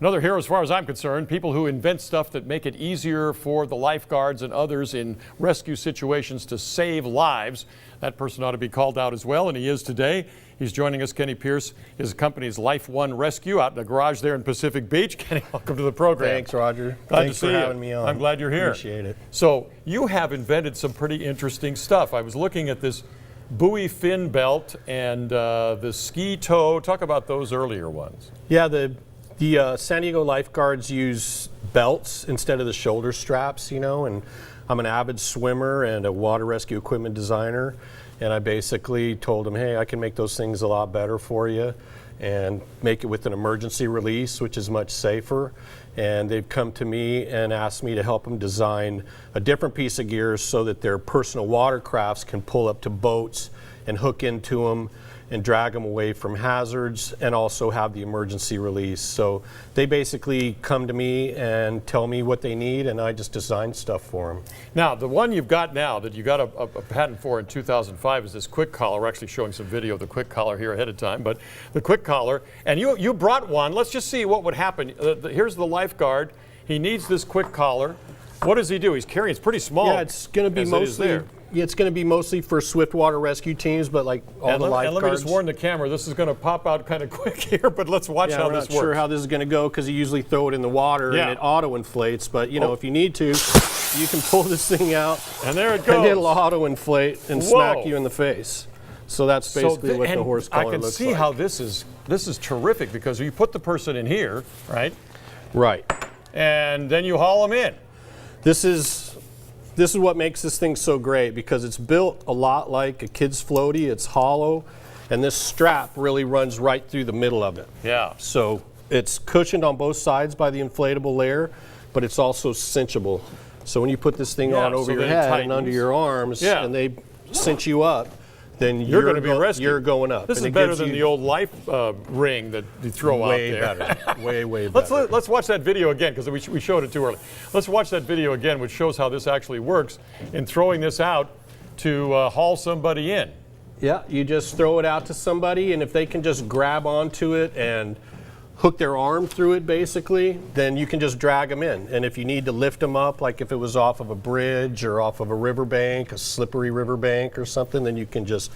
Another hero as far as I'm concerned, people who invent stuff that make it easier for the lifeguards and others in rescue situations to save lives. That person ought to be called out as well, and he is today. He's joining us, Kenney Pierce. His company's Life One Rescue out in the garage there in Pacific Beach. Kenny, welcome to the program. Thanks, Roger. Thanks for having me on. I'm glad you're here. Appreciate it. So you have invented some pretty interesting stuff. I was looking at this buoy fin belt and the ski tow. Talk about those earlier ones. Yeah, the San Diego lifeguards use belts instead of the shoulder straps, you know, and I'm an avid swimmer and a water rescue equipment designer, and I basically told them, hey, I can make those things a lot better for you and make it with an emergency release, which is much safer. And they've come to me and asked me to help them design a different piece of gear so that their personal watercrafts can pull up to boats and hook into them and drag them away from hazards, and also have the emergency release. So they basically come to me and tell me what they need, and I just design stuff for them. Now, the one you've got now that you got a patent for in 2005 is this quick collar. We're actually showing some video of the quick collar here ahead of time, but the quick collar, and you brought one. Let's just see what would happen. Here's the lifeguard. He needs this quick collar. What does he do? He's carrying, it's pretty small. Yeah, it's going to be mostly. Yeah, it's going to be mostly for swiftwater rescue teams, but like all the lifeguards. And let me just warn the camera, this is going to pop out kind of quick here, but let's watch how this works. I'm not sure how this is going to go because you usually throw it in the water and it auto-inflates, but you know, if you need to, you can pull this thing out. And there it goes. And it'll auto-inflate and smack you in the face. So that's basically what the horse collar looks like. I can see how this is terrific because you put the person in here, right? Right. And then you haul them in. This is what makes this thing so great because it's built a lot like a kid's floaty. It's hollow, and this strap really runs right through the middle of it. Yeah. So it's cushioned on both sides by the inflatable layer, but it's also cinchable. So when you put this thing on over your head and under your arms, and they cinch you up, then you're going to be rescued. You're going up. This is better than the old life ring that you throw out there. Way better. Let's watch that video again because we showed it too early. Let's watch that video again, which shows how this actually works in throwing this out to haul somebody in. Yeah, you just throw it out to somebody, and if they can just grab onto it and hook their arm through it basically, then you can just drag them in. And if you need to lift them up, like if it was off of a bridge or off of a riverbank, a slippery riverbank or something, then you can just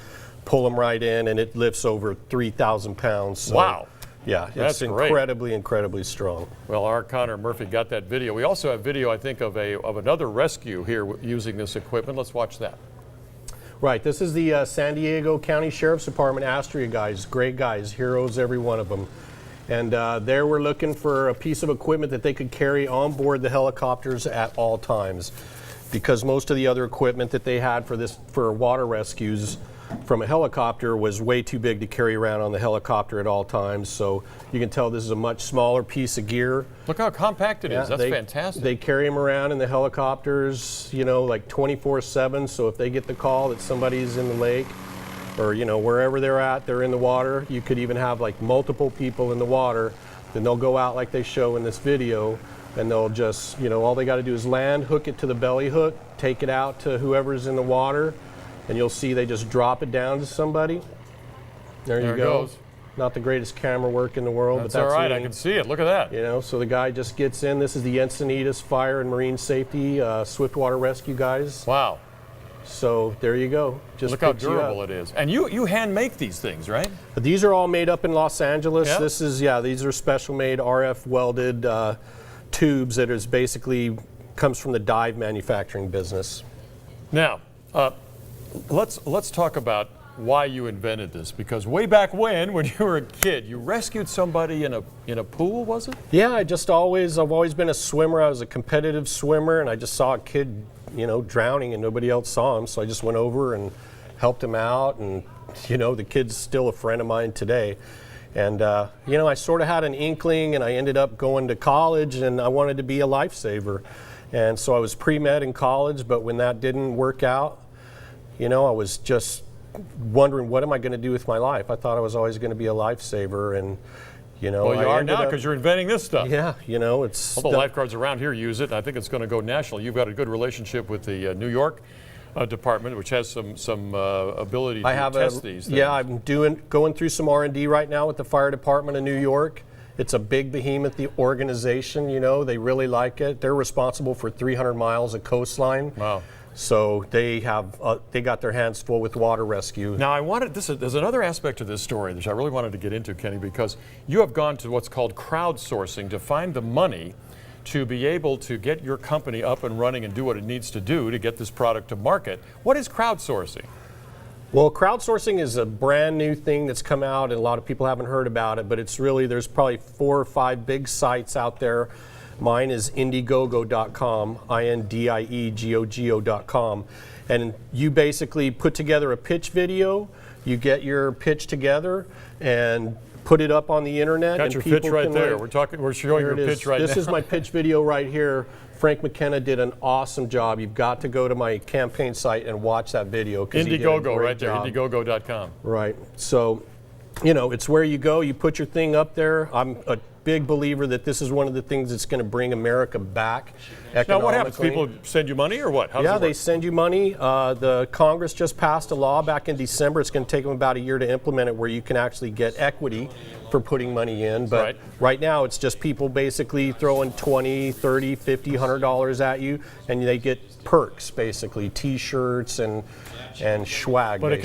pull them right in, and it lifts over 3,000 pounds. So, wow. Yeah, that's it's incredibly strong. Well, our Connor Murphy got that video. We also have video, I think, of another rescue here using this equipment. Let's watch that. Right, this is the San Diego County Sheriff's Department Astria guys. Great guys, heroes, every one of them. And they were looking for a piece of equipment that they could carry on board the helicopters at all times, because most of the other equipment that they had for water rescues from a helicopter was way too big to carry around on the helicopter at all times. So you can tell this is a much smaller piece of gear. Look how compact it is. That's fantastic. They carry them around in the helicopters, you know, like 24/7. So if they get the call that somebody's in the lake, or you know, wherever they're at, they're in the water. You could even have like multiple people in the water. Then they'll go out like they show in this video, and they'll just, you know, all they got to do is land, hook it to the belly hook, take it out to whoever's in the water, and you'll see they just drop it down to somebody. There you go. Goes. Not the greatest camera work in the world, but that's all right. I can see it. Look at that. You know, so the guy just gets in. This is the Encinitas Fire and Marine Safety Swiftwater Rescue guys. Wow. So there you go. Just look how durable it is. And you hand make these things, right? These are all made up in Los Angeles. Yep. This is, these are special made RF welded tubes that is basically comes from the dive manufacturing business. Now, let's talk about why you invented this, because way back when you were a kid, you rescued somebody in a pool, was it? Yeah, I've always been a swimmer. I was a competitive swimmer, and I just saw a kid, you know, drowning and nobody else saw him, so I just went over and helped him out, and you know, the kid's still a friend of mine today. And you know, I sort of had an inkling, and I ended up going to college, and I wanted to be a lifesaver. And so I was pre-med in college, but when that didn't work out, you know, I was just wondering, what am I going to do with my life? I thought I was always going to be a lifesaver, and you know, well, you are now because you're inventing this stuff. Yeah, you know, it's all the lifeguards around here use it, and I think it's going to go national. You've got a good relationship with the New York department, which has some ability to test these things. Yeah, I'm going through some R&D right now with the fire department of New York, It's a big behemoth, the organization, you know, they really like it. They're responsible for 300 miles of coastline. Wow. So they got their hands full with water rescue. Now there's another aspect to this story that I really wanted to get into, Kenny, because you have gone to what's called crowdsourcing to find the money to be able to get your company up and running and do what it needs to do to get this product to market. What is crowdsourcing? Well, crowdsourcing is a brand new thing that's come out, and a lot of people haven't heard about it, but it's really, there's probably 4 or 5 big sites out there. Mine is Indiegogo.com, INDIEGOGO.com. And you basically put together a pitch video, you get your pitch together, and put it up on the internet. Got and your people pitch right can there. We're showing your pitch right now. This is my pitch video right here. Frank McKenna did an awesome job. You've got to go to my campaign site and watch that video. Indiegogo right there, Indiegogo.com. Right. So, you know, it's where you go, you put your thing up there. I'm a big believer that this is one of the things that's going to bring America back economically. Now, what happens? People send you money or what? Yeah, they send you money. The Congress just passed a law back in December. It's going to take them about a year to implement it, where you can actually get equity for putting money in. But right now, it's just people basically throwing $20, $30, $50, $100 at you, and they get perks, basically T-shirts and swag. But it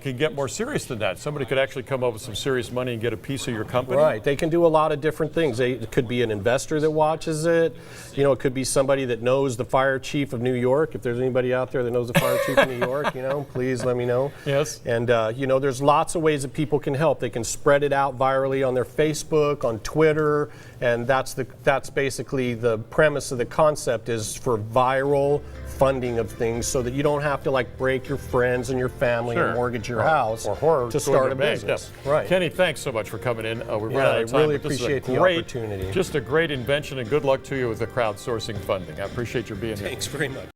can get more serious than that. Somebody could actually come up with some serious money and get a piece of your company. Right. They can do a lot of different things. It could be an investor that watches it. You know, it could be somebody that knows the fire chief of New York. If there's anybody out there that knows the fire chief of New York, you know, please let me know. Yes. And you know, there's lots of ways that people can help. They can spread it out virally on their Facebook, on Twitter, and that's basically the premise of the concept, is for viral funding of things, so that you don't have to like break your friends and your family and mortgage your house to start a business. Right. Kenny, thanks so much for coming in. We've run out of time. I really appreciate the opportunity. Just a great invention, and good luck to you with the crowdsourcing funding. I appreciate your being here. Thanks very much.